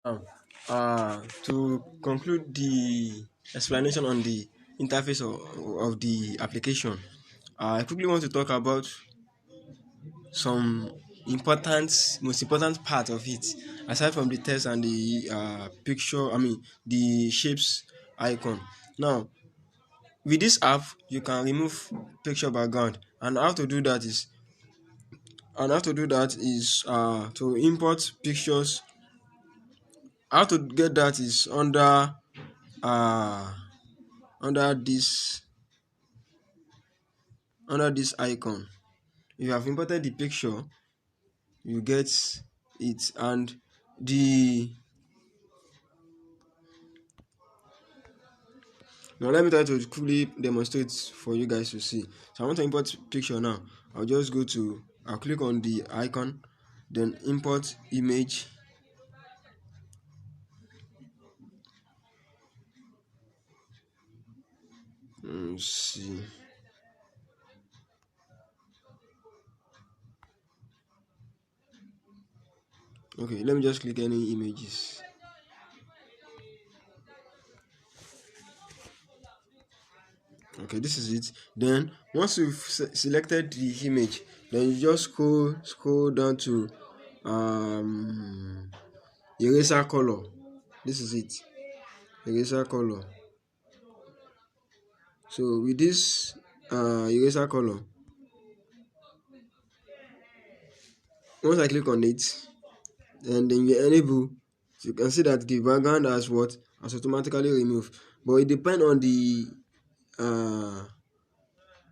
Now, to conclude the explanation on the interface of the application, I quickly want to talk about some most important part of it, aside from the text and the picture. I mean, the shapes icon. Now, with this app, you can remove picture background, and how to do that is to import pictures. How to get that is uh under this icon. If you have imported the picture, you get it. And the now let me try to quickly demonstrate for you guys to see. So I want to import picture now. I'll click on the icon, then import image. See. Okay, let me just click any images. Okay, this is it. Then once you've selected the image, then you just scroll down to eraser color. This is it, eraser color. So with this eraser color, once I click on it, and then you enable, you can see that the background has automatically removed. But it depends on uh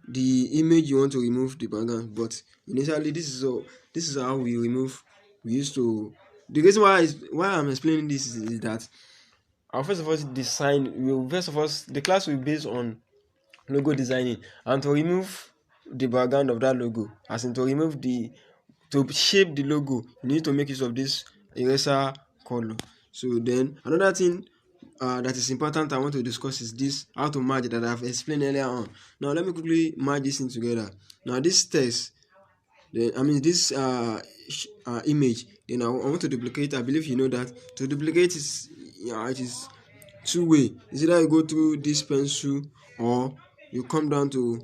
the image you want to remove the background. But initially, this is how we remove. We used to The reason why I'm explaining this is that I'll first of all the class will be based on logo designing, and to remove the background of that logo, as in to shape the logo, you need to make use of this eraser color. So then another thing that is important I want to discuss is this how to merge that I've explained earlier on. Now let me quickly merge this in together. Now this text, then I mean this image, then I want to duplicate. I believe you know that to duplicate is, it is two way. Is either you go through this pencil, or you come down to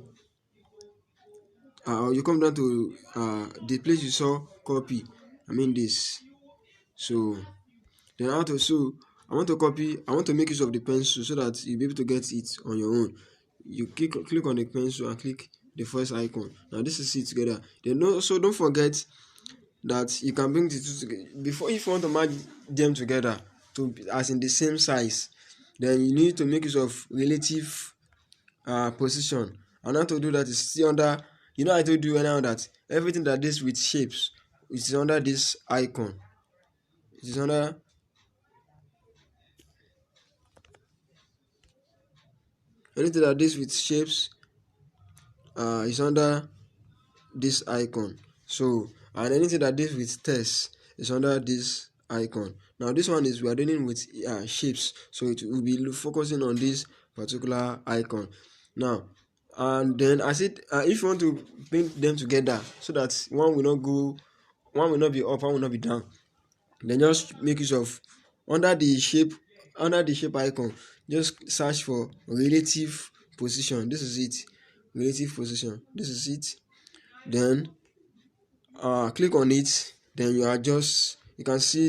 the place you saw copy. I mean this. So then I want to copy. I want to make use of the pencil so that you'll be able to get it on your own. You click on the pencil and click the first icon. Now this is it together. Then also don't forget that you can bring the two together before. If you want to merge them together to as in the same size, then you need to make use of relative position. And how to do that is still under, I told you now that everything that deals with shapes, it is under this icon. It is under anything that deals with shapes is under this icon. So, and anything that deals with text is under this icon. Now this one is we are dealing with shapes, so it will be focusing on this particular icon. Now, and then I said, if you want to bring them together so that one will not be up, one will not be down, then just make use of under the shape icon. Just search for relative position. This is it, relative position. This is it. Then click on it. Then you adjust. You can see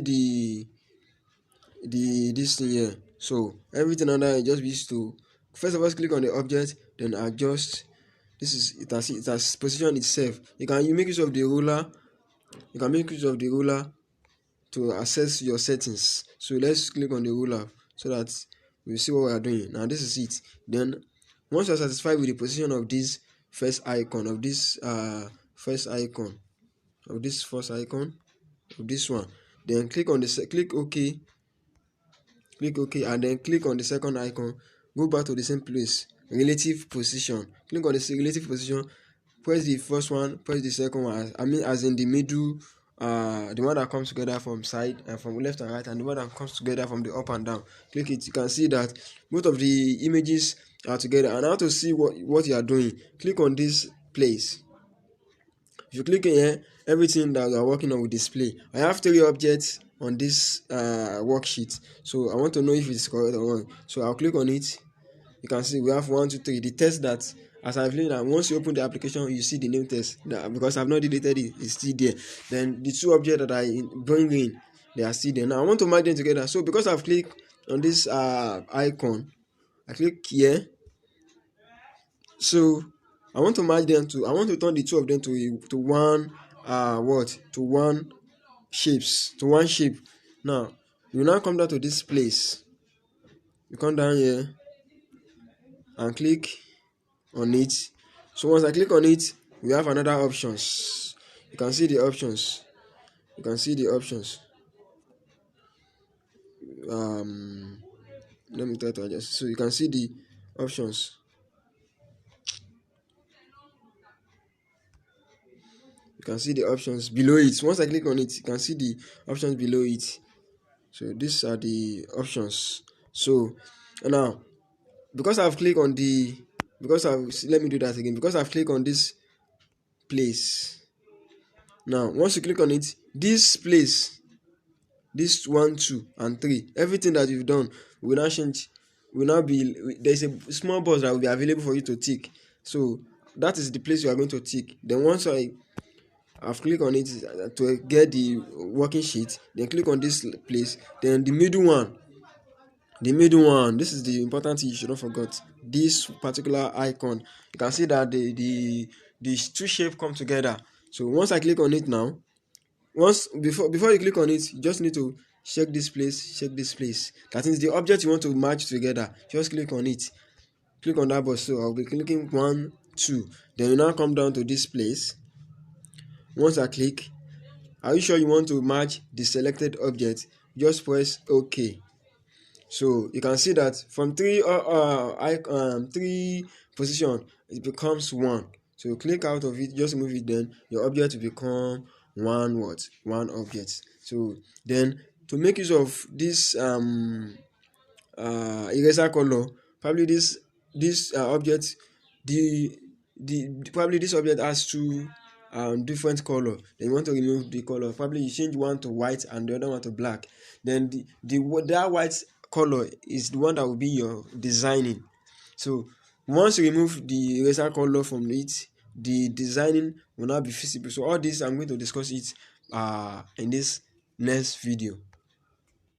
this thing here. So everything under it just needs to first of all click on the object, then adjust. This is it has positioned itself. You make use of the ruler. You can make use of the ruler to access your settings. So let's click on the ruler so that we see what we are doing. Now this is it. Then once you are satisfied with the position of this first icon, of this first icon, of this first icon, of this one, then click OK, and then click on the second icon. Go back to the same place, relative position. Click on the relative position. Press the first one, press the second one. As in the middle, the one that comes together from side and from left and right, and the one that comes together from the up and down. Click it. You can see that both of the images are together. And how to see what you are doing, click on this place. If you click here, everything that we are working on will display. I have 3 objects on this worksheet, so I want to know if it's correct or wrong. So I'll click on it. You can see we have 1, 2, 3. The test that, as I've laid down, once you open the application, you see the name test. Because I've not deleted it, it's still there. Then the 2 objects that I bring in, they are still there. Now I want to merge them together. So because I've clicked on this icon, I click here. So I want to merge them to. I want to turn the 2 of them to one to one shape. Now you now come down to this place. You come down here and click on it. So once I click on it, we have another options. You can see the options. Let me try to adjust. So you can see the options. You can see the options below it. Once I click on it, you can see the options below it. So these are the options. So now, because I've clicked on the, let me do that again. Because I've clicked on this place. Now, once you click on it, this place, this 1, 2, and 3, everything that you've done will now change. Will now be, there's a small box that will be available for you to tick. So that is the place you are going to tick. Then once I've clicked on it to get the working sheet, then click on this place. Then the middle one, this is the important thing you should not forget. This particular icon, you can see that the 2 shapes come together. So once I click on it now, before you click on it, you just need to check this place. That is the object you want to match together. Just click on it. Click on that box. So I'll be clicking 1, 2. Then you now come down to this place. Once I click, are you sure you want to match the selected object? Just press OK. So you can see that from 3 position, it becomes 1. So you click out of it, just move it, then your object will become one object. So then, to make use of this eraser color, probably this object, probably this object has 2 different color. Then you want to remove the color. Probably you change one to white and the other one to black. Then that white color is the one that will be your designing. So once you remove the eraser color from it, the designing will not be visible. So all this I'm going to discuss it in this next video.